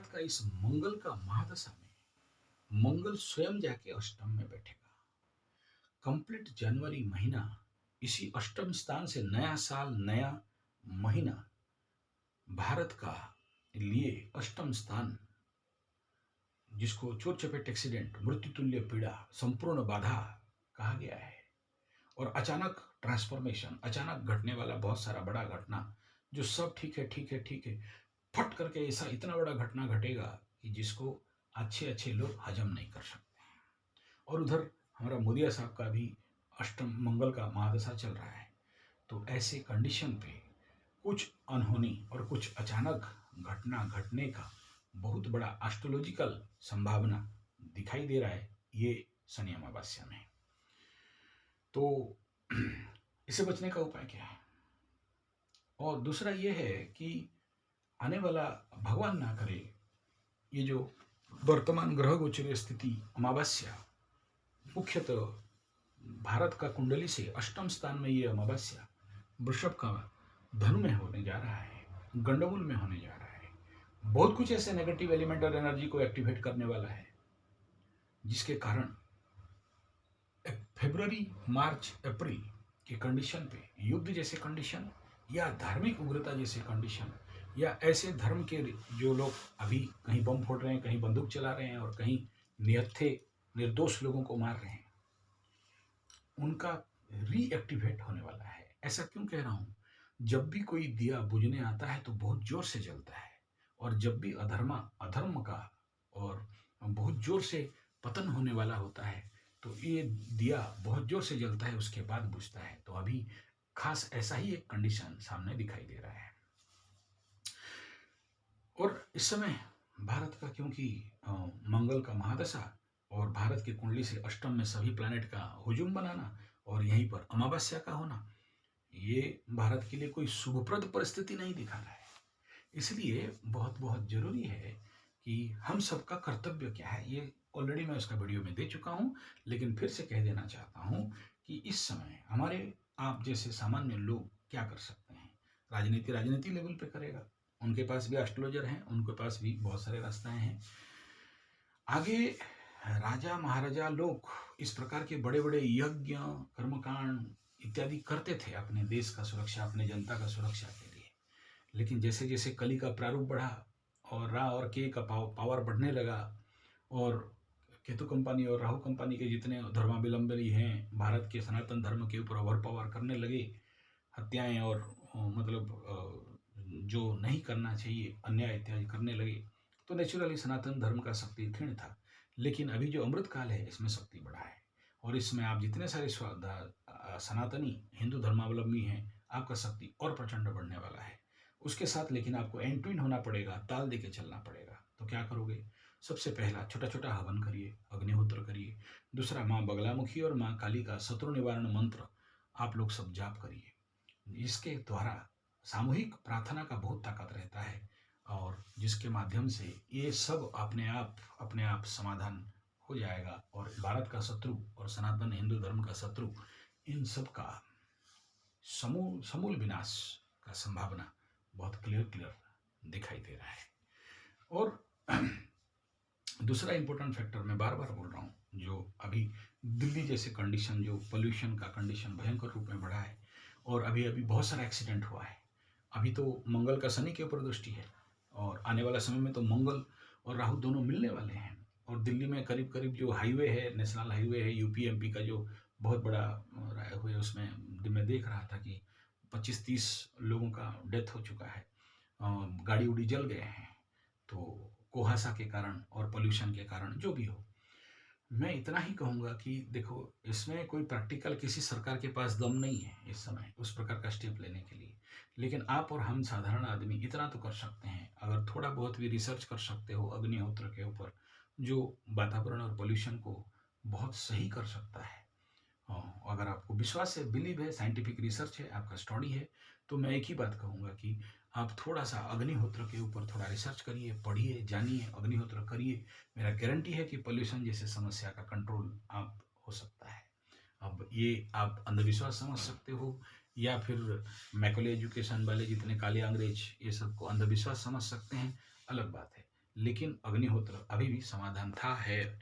भारत का इस मंगल का महादशा में मंगल स्वयं जाके अष्टम में बैठेगा। कंप्लीट जनवरी महीना इसी अष्टम स्थान से नया साल, नया महीना भारत का लिए अष्टम स्थान, जिसको चोट चपेट एक्सीडेंट, मृत्यु तुल्य पीड़ा, संपूर्ण बाधा कहा गया है। और अचानक ट्रांसफॉर्मेशन, अचानक घटने वाला बहुत सारा बड़ा घटना, जो सब ठीक है ठीक है ठीक है, फट करके ऐसा इतना बड़ा घटना घटेगा कि जिसको अच्छे अच्छे लोग हजम नहीं कर सकते। और उधर हमारा मोदिया साहब का भी अष्टम मंगल का महादशा चल रहा है। तो ऐसे कंडीशन पे कुछ अनहोनी और कुछ अचानक घटना घटने का बहुत बड़ा एस्ट्रोलॉजिकल संभावना दिखाई दे रहा है ये शनि अमावस्या में। तो इसे बचने का उपाय क्या है? और दूसरा ये है कि आने वाला, भगवान ना करे, ये जो वर्तमान ग्रह गोचरीय स्थिति अमावस्या, मुख्यतः भारत का कुंडली से अष्टम स्थान में ये अमावस्या वृषभ का धनु में होने जा रहा है, गंडमूल में होने जा रहा है। बहुत कुछ ऐसे नेगेटिव एलिमेंट और एनर्जी को एक्टिवेट करने वाला है, जिसके कारण फरवरी, मार्च, अप्रैल की कंडीशन पे युद्ध जैसे कंडीशन या धार्मिक उग्रता जैसे कंडीशन, या ऐसे धर्म के जो लोग अभी कहीं बम फोड़ रहे हैं, कहीं बंदूक चला रहे हैं और कहीं निहत्थे निर्दोष लोगों को मार रहे हैं, उनका रीएक्टिवेट होने वाला है। ऐसा क्यों कह रहा हूँ? जब भी कोई दिया बुझने आता है तो बहुत जोर से जलता है, और जब भी अधर्म का और बहुत जोर से पतन होने वाला होता है तो ये दिया बहुत जोर से जलता है, उसके बाद बुझता है। तो अभी खास ऐसा ही एक कंडीशन सामने दिखाई दे रहा है। और इस समय भारत का, क्योंकि मंगल का महादशा और भारत की कुंडली से अष्टम में सभी प्लैनेट का हुजूम बनाना और यहीं पर अमावस्या का होना, ये भारत के लिए कोई शुभप्रद परिस्थिति नहीं दिखा रहा है। इसलिए बहुत बहुत जरूरी है कि हम सबका कर्तव्य क्या है, ये ऑलरेडी मैं उसका वीडियो में दे चुका हूँ, लेकिन फिर से कह देना चाहता हूँ कि इस समय हमारे आप जैसे सामान्य लोग क्या कर सकते हैं। राजनीति लेवल पे करेगा, उनके पास भी एस्ट्रोलॉजर हैं, उनके पास भी बहुत सारे रास्ताएं हैं। आगे राजा महाराजा लोग इस प्रकार के बड़े बड़े यज्ञ, कर्मकांड इत्यादि करते थे अपने देश का सुरक्षा, अपने जनता का सुरक्षा के लिए। लेकिन जैसे जैसे कली का प्रारूप बढ़ा और रा और के का पावर बढ़ने लगा, और केतु कंपनी और राहु कंपनी के जितने धर्मावलंबी हैं भारत के सनातन धर्म के ऊपर ओवर पावर करने लगे, हत्याएं और जो नहीं करना चाहिए अन्याय इत्यादि करने लगे, तो नेचुरली सनातन धर्म का शक्ति क्षीण था। लेकिन अभी जो अमृत काल है इसमें शक्ति बढ़ा है, और इसमें आप जितने सारे सनातनी हिंदू धर्मावलंबी हैं, आपका शक्ति और प्रचंड बढ़ने वाला है। उसके साथ लेकिन आपको एंट्विन होना पड़ेगा, ताल देके चलना पड़ेगा। तो क्या करोगे? सबसे पहला छोटा छोटा हवन करिए, अग्निहोत्र करिए। दूसरा, माँ बगलामुखी और माँ काली का शत्रु निवारण मंत्र आप लोग सब जाप करिए। इसके द्वारा सामूहिक प्रार्थना का बहुत ताकत रहता है, और जिसके माध्यम से ये सब अपने आप समाधान हो जाएगा, और भारत का शत्रु और सनातन हिंदू धर्म का शत्रु, इन सब का समूल विनाश का संभावना बहुत क्लियर दिखाई दे रहा है। और दूसरा इंपॉर्टेंट फैक्टर मैं बार बार बोल रहा हूँ, जो अभी दिल्ली जैसे कंडीशन, जो पोल्यूशन का कंडीशन भयंकर रूप में बढ़ा है, और अभी अभी बहुत सारा एक्सीडेंट हुआ है। अभी तो मंगल का शनि के ऊपर दृष्टि है, और आने वाला समय में तो मंगल और राहु दोनों मिलने वाले हैं। और दिल्ली में करीब करीब जो हाईवे है, नेशनल हाईवे है यूपी एमपी का, जो बहुत बड़ा हुए, उसमें मैं देख रहा था कि 25-30 लोगों का डेथ हो चुका है, गाड़ी उड़ी जल गए हैं। तो कुहासा के कारण और पोल्यूशन के कारण, जो भी हो, मैं इतना ही कहूँगा कि देखो, इसमें कोई प्रैक्टिकल किसी सरकार के पास दम नहीं है इस समय उस प्रकार का स्टेप लेने के लिए। लेकिन आप और हम साधारण आदमी इतना तो कर सकते हैं, अगर थोड़ा बहुत भी रिसर्च कर सकते हो अग्निहोत्र के ऊपर, जो वातावरण और पोल्यूशन को बहुत सही कर सकता है। अगर आपको विश्वास है, बिलीव है, साइंटिफिक रिसर्च है, आपका स्टडी है, तो मैं एक ही बात कहूँगा कि आप थोड़ा सा अग्निहोत्र के ऊपर थोड़ा रिसर्च करिए, पढ़िए, जानिए, अग्निहोत्र करिए। मेरा गारंटी है कि पोल्यूशन जैसे समस्या का कंट्रोल आप हो सकता है। अब ये आप अंधविश्वास समझ सकते हो, या फिर मैकले एजुकेशन वाले जितने काले अंग्रेज ये सबको अंधविश्वास समझ सकते हैं, अलग बात है। लेकिन अग्निहोत्र अभी भी समाधान था, है